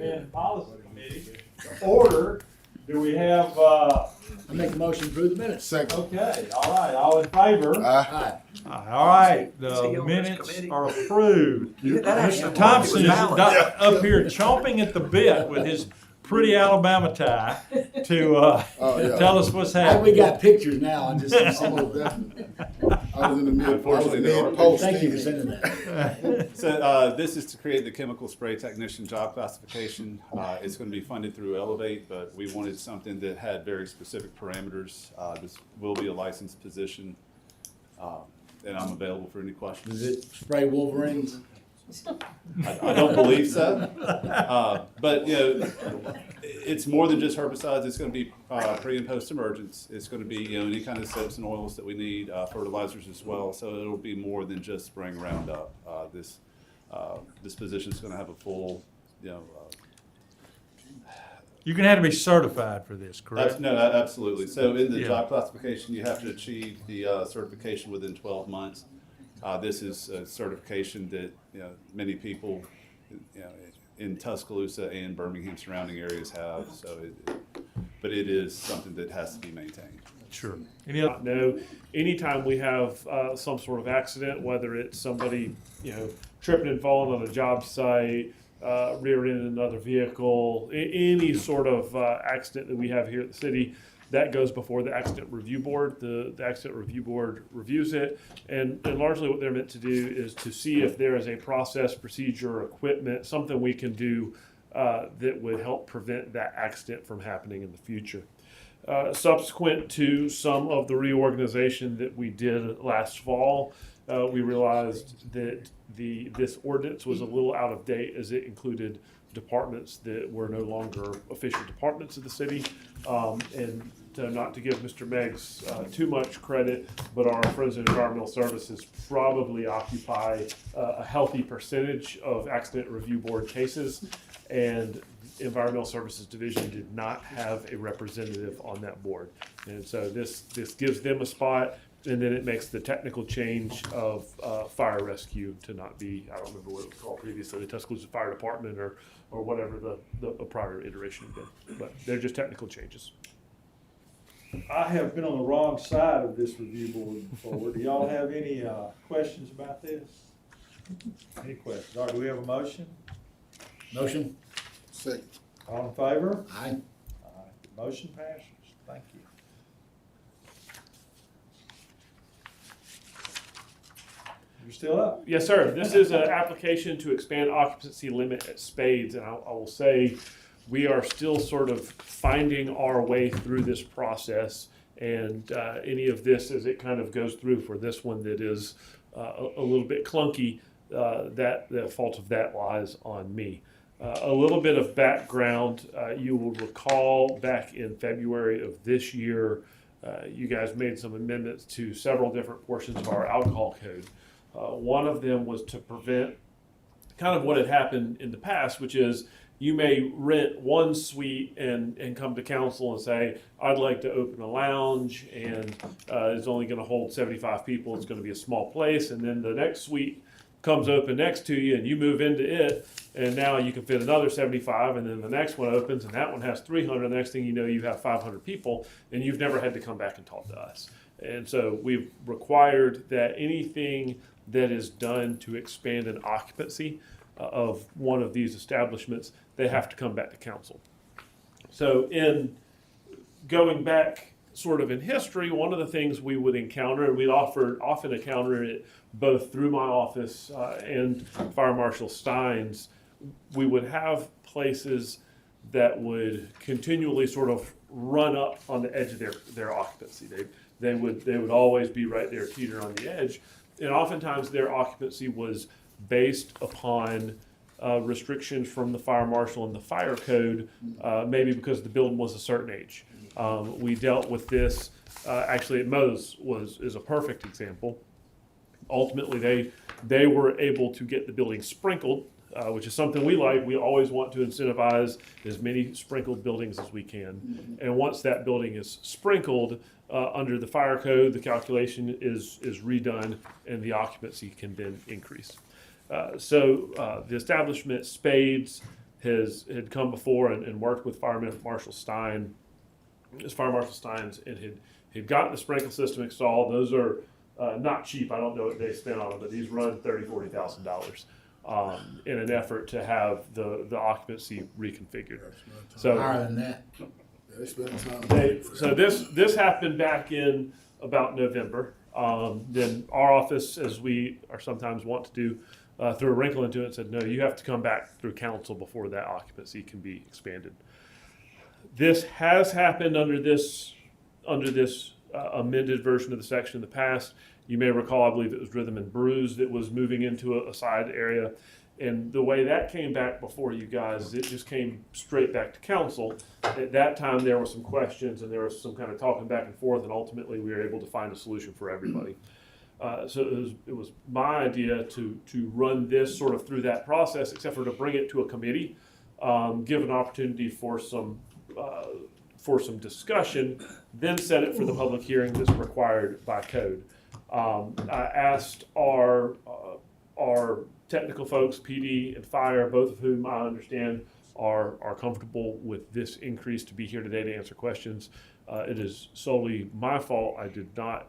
In policy committee order, do we have, I make a motion to approve the minutes. Second. okay, all right, all in favor? Aye. All right, Is he the on this minutes committee? are approved. That actually Mr. Thompson is valid. up here chomping at the bit with his pretty Alabama tie to yeah. tell us what's We happening. got pictures now. I just Almost definitely. I was in the mid, Unfortunately, there are- post. thank you for sending that. So this is to create the chemical spray technician job classification. It's going to be funded through Elevate, but we wanted something that had very specific parameters. This will be a licensed position, and I'm available for any questions. Does it spray Wolverines? I don't believe so, but you know, it's more than just herbicides. It's going to be pre and post emergence. It's going to be any kind of soaps and oils that we need, fertilizers as well. So it'll be more than just spraying Roundup. This position is going to have a full, You're gonna have to be certified for this, correct? No, absolutely. So in the Yeah. job classification, you have to achieve the certification within 12 months. This is a certification that many people in Tuscaloosa and Birmingham surrounding areas have. So, but it is something that has to be maintained. Sure. Any other? No, anytime we have some sort of accident, whether it's somebody, tripping and falling on a job site, rear-ending another vehicle, any sort of accident that we have here at the city, that goes before the accident review board. The accident review board reviews it, and largely what they're meant to do is to see if there is a process, procedure, equipment, something we can do that would help prevent that accident from happening in the future. Subsequent to some of the reorganization that we did last fall, we realized that this ordinance was a little out of date as it included departments that were no longer official departments of the city. And not to give Mr. Meggs too much credit, but our friends in environmental services probably occupy a healthy percentage of accident review board cases. And Environmental Services Division did not have a representative on that board. And so this gives them a spot, and then it makes the technical change of fire rescue to not be, I don't remember what it was called previously, the Tuscaloosa Fire Department or whatever the prior iteration had been. But they're just technical changes. I have been on the wrong side of this review board before. Do y'all have any questions about this? Any questions? All right, do we have a motion? Motion? Second. All in favor? Aye. All right, the motion passes. Thank you. You're still up? Yes, sir. This is an application to expand occupancy limit at Spades, and I will say we are still sort of finding our way through this process, and any of this as it kind of goes through for this one that is a little bit clunky, that the fault of that lies on me. A little bit of background, you will recall back in February of this year, you guys made some amendments to several different portions of our alcohol code. One of them was to prevent kind of what had happened in the past, which is you may rent one suite and come to council and say, I'd like to open a lounge, and it's only going to hold 75 people. It's going to be a small place. And then the next suite comes open next to you, and you move into it, and now you can fit another 75, and then the next one opens, and that one has 300. The next thing you know, you have 500 people, and you've never had to come back and talk to us. And so we've required that anything that is done to expand an occupancy of one of these establishments, they have to come back to council. So in going back sort of in history, one of the things we would encounter, and we'd often encounter it both through my office and Fire Marshal Stein's, we would have places that would continually sort of run up on the edge of their occupancy. They would always be right there teetering on the edge. And oftentimes their occupancy was based upon restrictions from the fire marshal and the fire code, maybe because the building was a certain age. We dealt with this, actually at Moe's is a perfect example. Ultimately, they were able to get the building sprinkled, which is something we like. We always want to incentivize as many sprinkled buildings as we can. And once that building is sprinkled, under the fire code, the calculation is redone and the occupancy can then increase. So the establishment Spades had come before and worked with Fire Marshal Stein, Fire Marshal Stein's, and had gotten the sprinkler system installed. Those are not cheap. I don't know what they spent on them, but these run $40,000 in an effort to have the occupancy reconfigured. So Higher than that. They spent time. so this happened back in about November. Then our office, as we are sometimes want to do, threw a wrinkle into it and said, no, you have to come back through council before that occupancy can be expanded. This has happened under this amended version of the section in the past. You may recall, I believe it was Rhythm and Brews that was moving into a side area. And the way that came back before you guys, it just came straight back to council. At that time, there were some questions and there was some kind of talking back and forth, and ultimately we were able to find a solution for everybody. So it was my idea to run this sort of through that process, except for to bring it to a committee, give an opportunity for some discussion, then set it for the public hearing that's required by code. I asked our technical folks, PD and fire, both of whom I understand are comfortable with this increase, to be here today to answer questions. It is solely my fault. I did not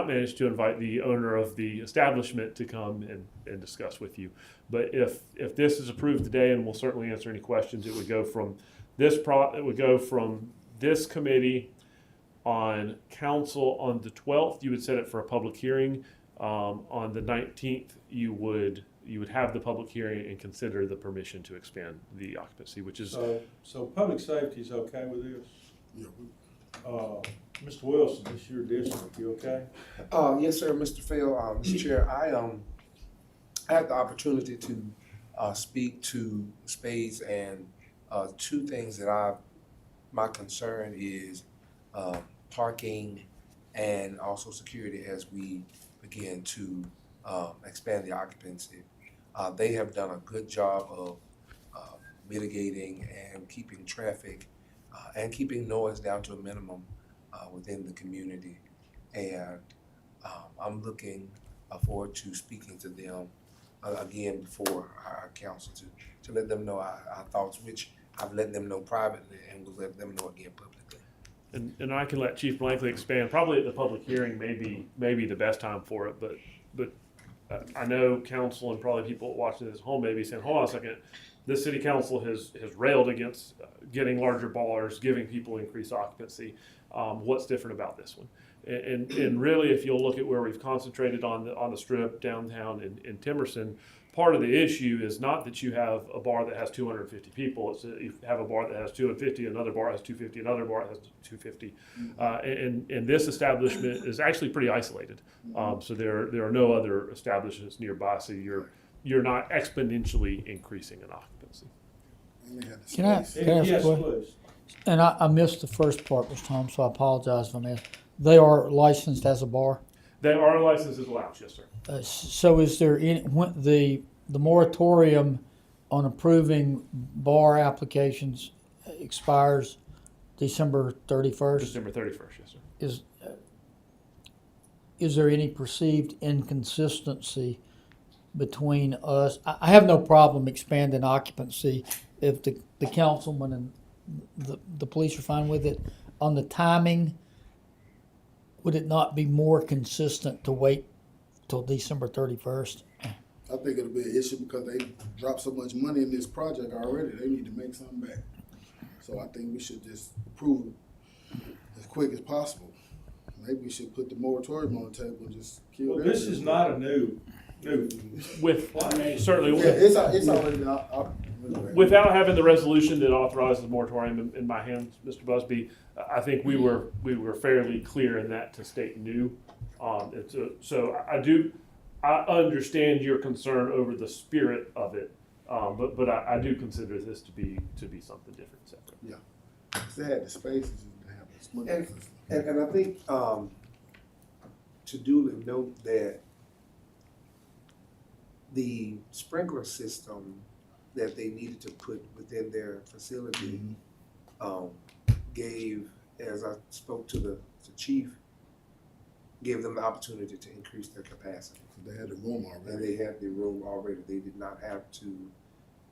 manage to invite the owner of the establishment to come and discuss with you. But if this is approved today, and we'll certainly answer any questions, it would go from this committee on council on the 12th. You would set it for a public hearing. On the 19th, you would have the public hearing and consider the permission to expand the occupancy, which is So public safety is okay with this? Yeah, Mr. Wilson, it's your district, you okay? Yes, sir, Mr. Phil. Mr. Chair, I had the opportunity to speak to Spades, and two things that my concern is parking and also security as we begin to expand the occupancy. They have done a good job of mitigating and keeping traffic and keeping noise down to a minimum within the community. And I'm looking forward to speaking to them again before our council to let them know our thoughts, which I've let them know privately and will let them know again publicly. and I can let Chief Blankley expand. Probably at the public hearing may be the best time for it, but I know council and probably people watching this at home may be saying, hold on a second, this city council has railed against getting larger bars, giving people increased occupancy. What's different about this one? And really, if you'll look at where we've concentrated on the strip downtown in Timerson, part of the issue is not that you have a bar that has 250 people. It's that you have a bar that has 250, another bar has 250, another bar has 250. And this establishment is actually pretty isolated. So there are no other establishments nearby. So you're not exponentially increasing in occupancy. and they had the Can I space. ask a Yes, question? please. And I missed the first part, Mr. Holmes, so I apologize if I missed. They are licensed as a bar. They are licensed as a lounge, yes, sir. So is there any, when the moratorium on approving bar applications expires December 31st? December 31st, yes, sir. Is there any perceived inconsistency between us? I have no problem expanding occupancy if the councilman and the police are fine with it. On the timing, would it not be more consistent to wait till December 31st? I think it'll be an issue because they dropped so much money in this project already. They need to make something back. So I think we should just approve it as quick as possible. Maybe we should put the moratorium on the table and just kill Well, that. this is not a new. With certainly Yeah, it's already out. without having the resolution that authorizes the moratorium in my hands, Mr. Busby, I think we were fairly clear in that to state new. So I understand your concern over the spirit of it, but I do consider this to be something different, separate. Yeah. If they had the spaces, they have this money. And I think to duly note that the sprinkler system that they needed to put within their facility gave, as I spoke to the chief, gave them the opportunity to increase their capacity. They had the room And already. they had the room already. They did not have to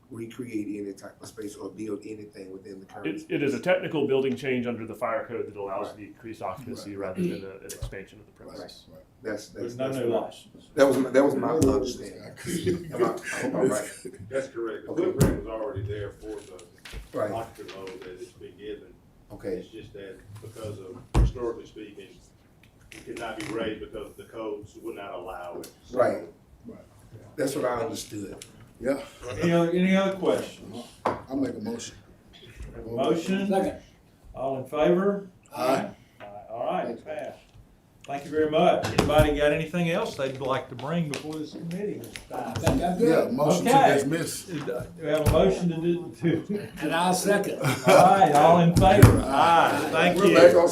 recreate any type of space or build anything within the current. It is a technical building change under the fire code that allows the increased occupancy rather than an expansion of the premises. That's With no that's new license. that was my understanding. Am I all right? That's correct. The Okay. footprint was already there for the Right. occupant load that it's been given. Okay. It's just that because of, historically speaking, it could not be raised because the codes would not allow it. So, Right. That's what I understood. Yeah, Any other questions? I'll make a motion. Have a motion? Second. All in favor? Aye. All right, passed. Thank you very much. Anybody got anything else they'd like to bring before this committee? I think I'm Yeah, good. motion to Okay. dismiss. Do we have a motion to do? And I'll second. All right, all in favor? Aye, thank We're you. back on